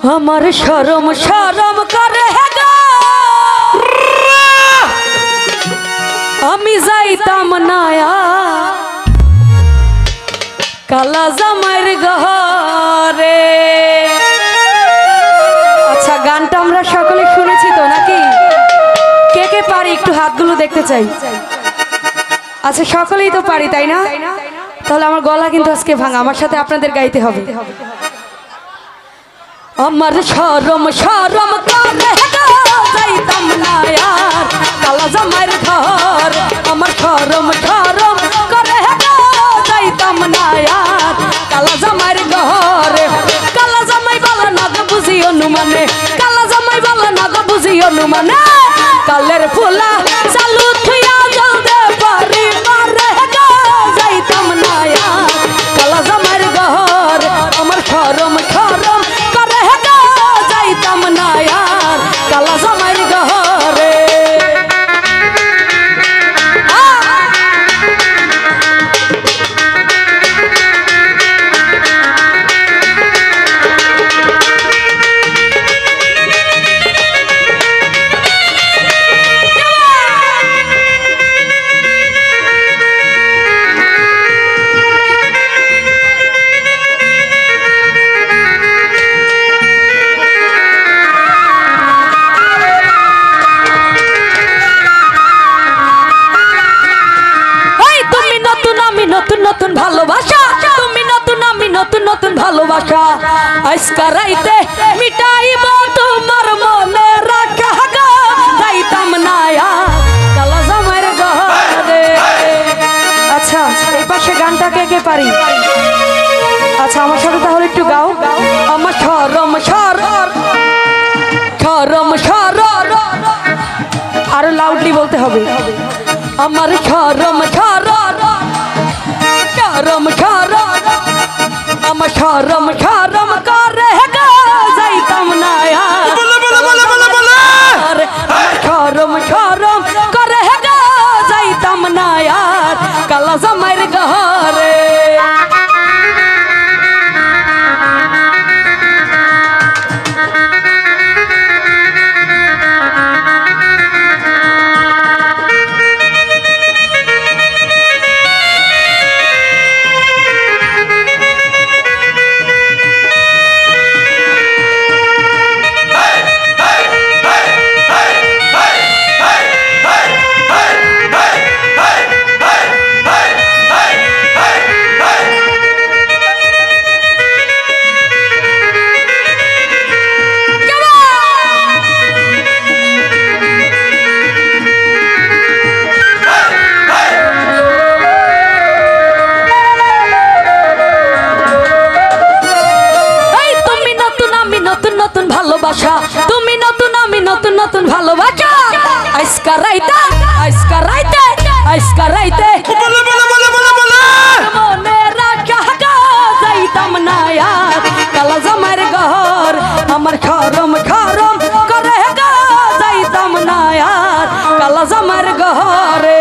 আমার শরম শরম করে গো, আমি যাইতাম না কালা জামাইর ঘরে। আচ্ছা, গানটা আমরা সকলে শুনেছি তো নাকি? কে কে পারি একটু হাতগুলো দেখতে চাই। আচ্ছা, সকলেই তো পারি তাই না? তাহলে আমার গলা কিন্তু আজকে ভাঙা, আমার সাথে আপনাদের গাইতে হবে। আমার শরম শরম করে গো, যাইতাম না আর কালা জামাইর ঘর। আমার শরম শরম করে গো, যাইতাম না আর কালা জামাইর ঘর। কালা জামাই বলা না গো বুঝি অনুমানে, কালা জামাই বলা না গো বুঝি অনুমানে। কালের ফুলা চালু থুইয়া জলদে পারি মারে গো, যাইতাম না আর কালা জামাইর ঘর। আমার শরম শরম করে গো, যাইতাম না আর কালা জামাইর ঘরে। নতুন নতুন ভালোবাসা, তুমি নতুন আমি নতুন নতুন ভালোবাসা। আজকা রাইতে মিটাইব তোমার মনে রাখা গো, যাইতাম না কালা জামাইর ঘরে। আচ্ছা, এই পাশে গানটা কে কে পারি? আচ্ছা, আমার সাথে তাহলে একটু গাও। আমার শরম শরম শরম শরম, আরো লাউডলি বলতে হবে। আমার শরম শরম শরম শরম, আমার শরম শরম করে গো, যাইতাম না আর শরম শরম করে গো, যাইতাম না আর কালা জামাইর ঘরে। ভালোবাসা, তুমি নতুন আমি নতুন নতুন ভালোবাসা। আজকা রাইতে আজকা রাইতে আজকা রাইতে মনে রাখা গো, যাইতাম না আর কালা জামাইর ঘর। আমার শরম শরম করে গো, যাইতাম না আর কালা জামাইর ঘরে।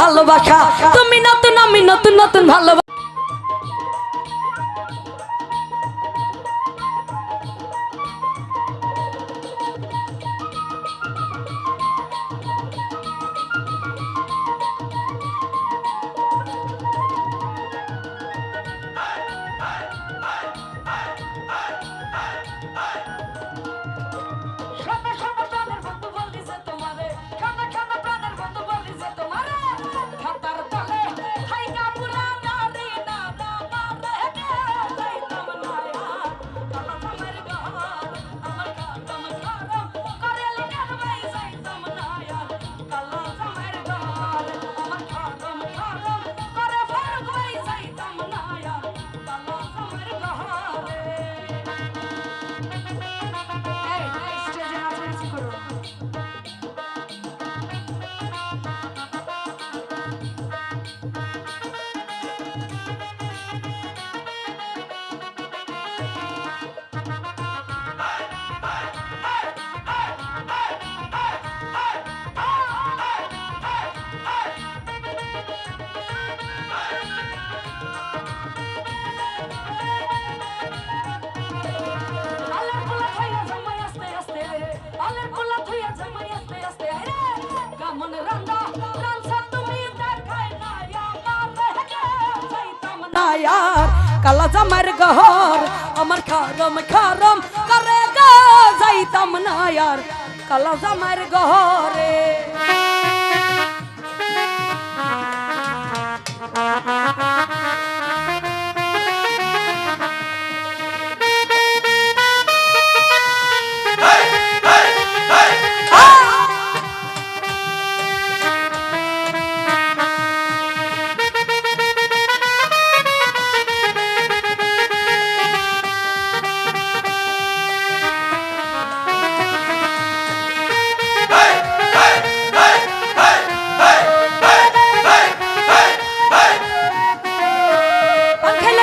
ভালোবাসা, তুমি নতুন আমি নতুন নতুন ভালোবাসা। আর কালা জামার ঘর আমার খারম খারম করে গো যাইতাম না আর কালা জামার ঘরে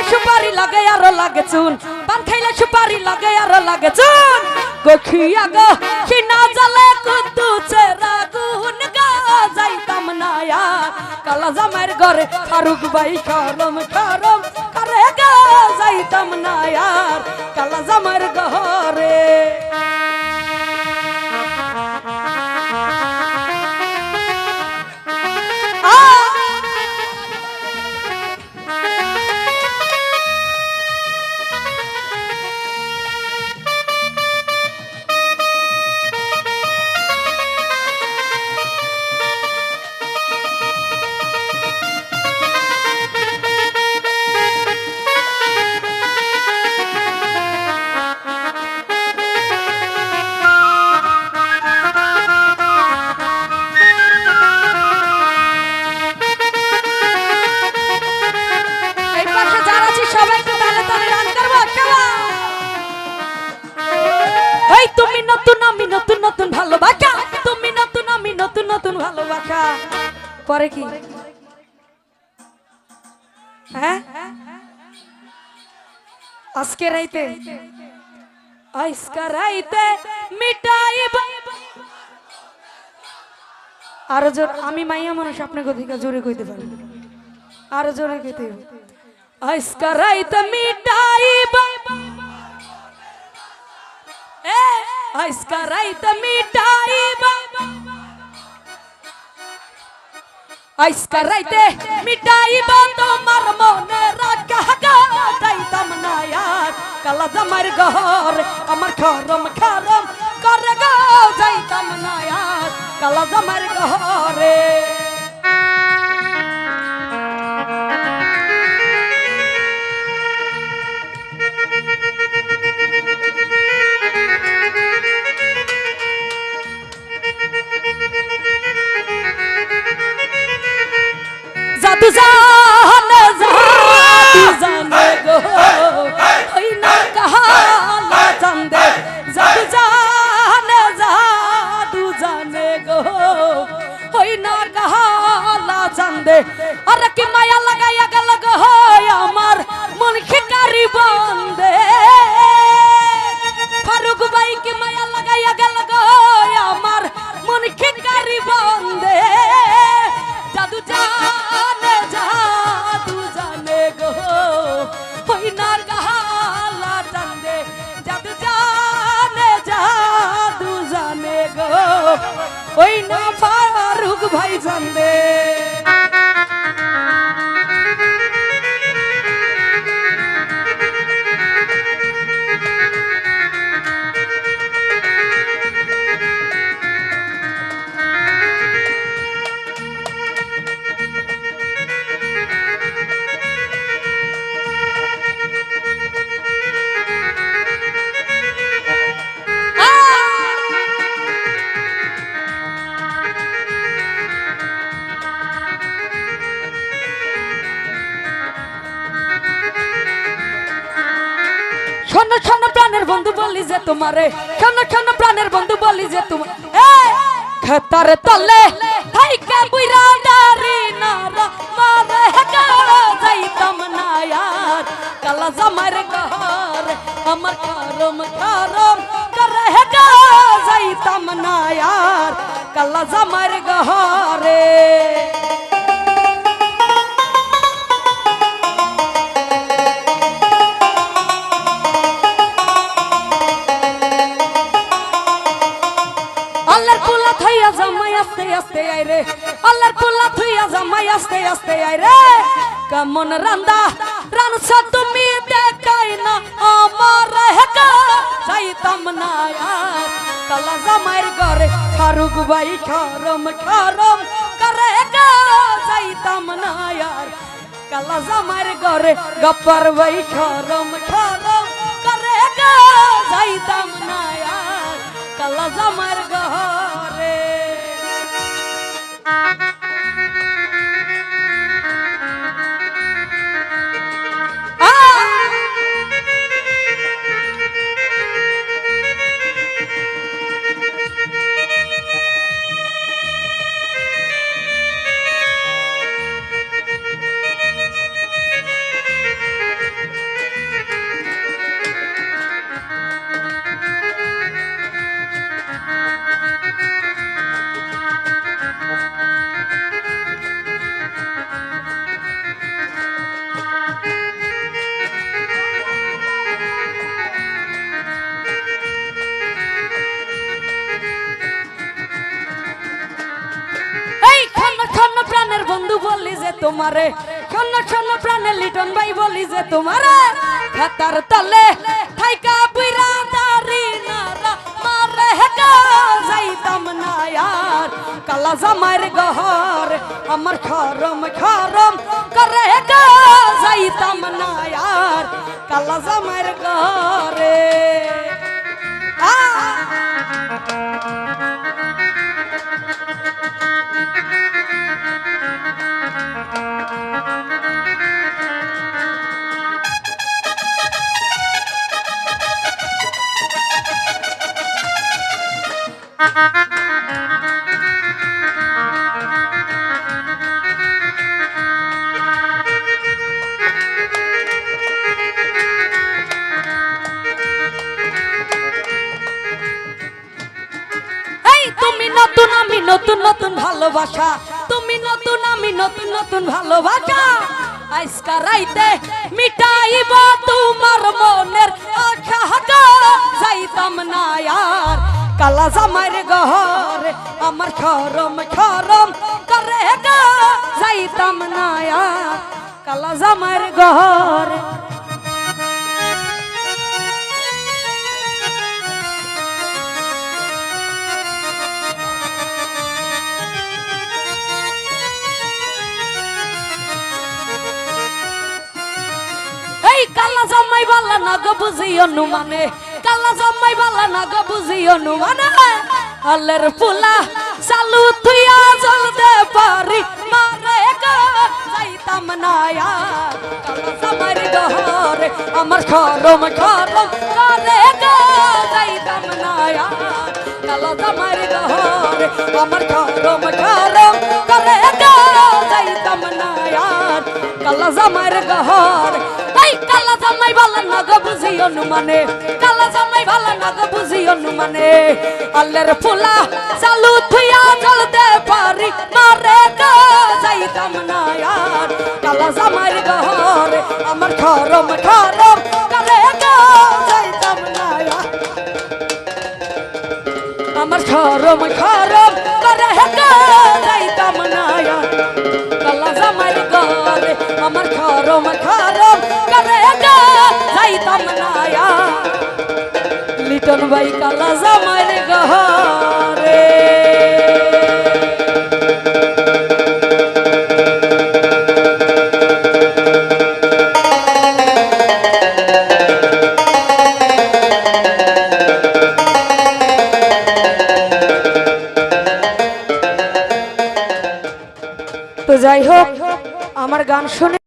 সুপারি লাগে আর লাগে চুন পান খাইলে সুপারি লাগে আর লাগে চুন গখিয়া গো কি না জ্বলে কুদ্দু চেরা গুন গা যাইতাম না আর কালা জামার ঘরে ফারুক ভাই শরম শরম করে গা যাইতাম না আর কালা জামার ঘরে তুমি নতুন আমি নতুন নতুন ভালোবাসা তুমি নতুন আমি নতুন নতুন ভালোবাসা পরে কি হ্যাঁ আজকে রাইতে মিটাইব আরো জোর আমি মাইয়া মানুষ আপনাকে অধিকা জোরে কইতে পারি আরো জোরে কইতে আজকে রাইতে মিটাইব আজকে রাইতে মিটাইব আজকে রাইতে মিটাইব তোমার মনে রাখা যাইতাম না আর কালা জামার ঘর আমার খরম খরম করে গো যাইতাম না আর কালা জামার ঘরে জাদু জানে গো ওই না কাহালা জানদে জাদু জানে গো ওই না কাহালা জানদে আরে কি মায়া লাগাইয়া গেল গো আমার মন খিকারি বন্দে ফারুক ভাই কি মায়া লাগাইয়া গেল গো আমার মন খিকারি বন্দে জাদু জানে গো ওই নার গালা জানদে জাদু জানে গো ওই না ফারুক ভাই জানদে শোনো শোনো প্রাণের বন্ধু বলি যে তোমারে শোনো শোনো প্রাণের বন্ধু বলি যে তোমার খেতার তলে থাইকা বুইরা ডারি নারা মারে গো যাইতাম না আর কালা জামার ঘর আমার খরম খরম করে গো যাইতাম না আর কালা জামার ঘরে আল্লাহর পোলা থইয়া জামাই আস্তে আস্তে আইরে আল্লাহর পোলা থইয়া জামাই আস্তে আস্তে আইরে কেমন রান্দা ভাই খরম খরম করে গো যাইতাম না আর কালা জামার ঘরে গপ্পার ভাই খরম খরম করে গো যাইতাম না আর কালা জামার ঘরে প্রাণের বন্ধু বলি যে তোমারে শোন শোন প্রাণের লিটন ভাই বলি যে তোমারে খাতার তলে থাইকা বুইরা দাড়ি নারা মারে গো যাইতাম না আর কালা জামার ঘর আমার খরম খরম করে গো যাইতাম না আর কালা জামার ঘরে তুমি নতুন আমি নতুন নতুন ভালোবাসা তুমি নতুন আমি নতুন নতুন ভালোবাসা আজকা রাইতে মিটাইব তোমার মনের আশা গো যাইতাম না আর কালা জামার ঘর আমার খরম খরম করে গো যাইতাম না আর কালা জামার ঘর কালা জামাই বালা না গো বুঝি অনুমানে কালা জামাই বালা না গো বুঝি অনুমানে আল্লাহর ফুলা চালু তুইয়া জলতে পারি মারে গো যাইতাম না আর কালা জামার ঘরে আমার খরম খরম করে গো যাইতাম না আর কালা জামার ঘরে আমার খরম খরম করে গো যাইতাম না আর কালা জামার ঘরে কালা জামাই ভালো না গো বুঝি অনুমানে কালা জামাই ভালো না গো বুঝি অনুমানে আল্লাহর ফুলা চালু থুইয়া জ্বলতে পারি মারে গো যাইতাম না আর কালা জামাই ঘরে আমার খরম খরম করে গো যাইতাম না আমার খরম খরম করে গো যাইতাম না কালা জামাই ঘরে আমার খরম খরম করে গো যাইতাম না লিটন ভাই কালা জামাই ঘরে তো যাই হোক আমার গান শুনে